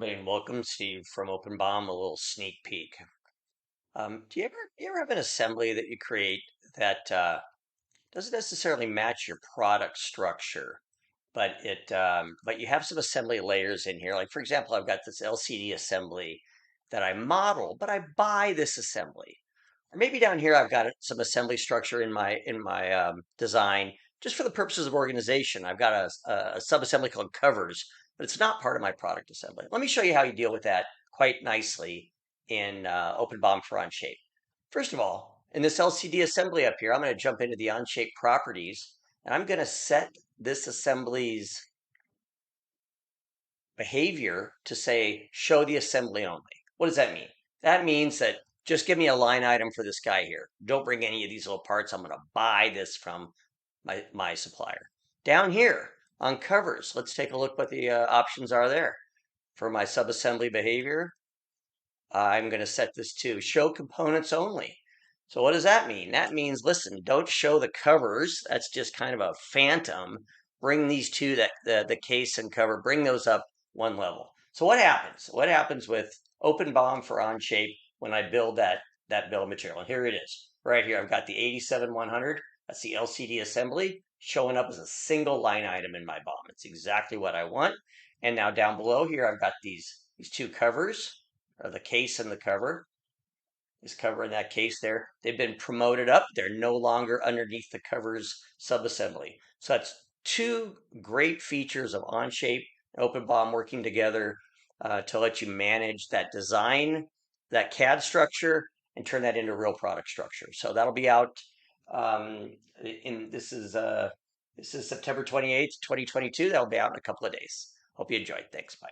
And welcome, Steve, from OpenBOM. A little sneak peek. Do you ever have an assembly that you create that doesn't necessarily match your product structure, but you have some assembly layers in here? Like for example, I've got this LCD assembly that I model, but I buy this assembly. Or maybe down here I've got some assembly structure in my design just for the purposes of organization. I've got a sub-assembly called covers, but it's not part of my product assembly. Let me show you how you deal with that quite nicely in OpenBOM for Onshape. First of all, in this LCD assembly up here, I'm going to jump into the Unshake Properties, and I'm going to set this assembly's behavior to say, show the assembly only. What does that mean? That means that just give me a line item for this guy here. Don't bring any of these little parts. I'm going to buy this from my supplier. Down here on covers, let's take a look what the options are there. For my subassembly behavior, I'm going to set this to show components only. So what does that mean? That means, listen, don't show the covers. That's just kind of a phantom. Bring these two, the case and cover, bring those up one level. So what happens? What happens with OpenBOM for Onshape when I build that bill of material? And here it is. Right here, I've got the 87100. That's the LCD assembly showing up as a single line item in my BOM. It's exactly what I want. And now down below here, I've got these two covers, or the case and the cover. This cover and that case there, they've been promoted up. They're no longer underneath the covers subassembly. So that's two great features of Onshape and OpenBOM working together to let you manage that design, that CAD structure, and turn that into real product structure. So that'll be out this is September 28th, 2022. That'll be out in a couple of days. Hope you enjoyed. Thanks. Bye.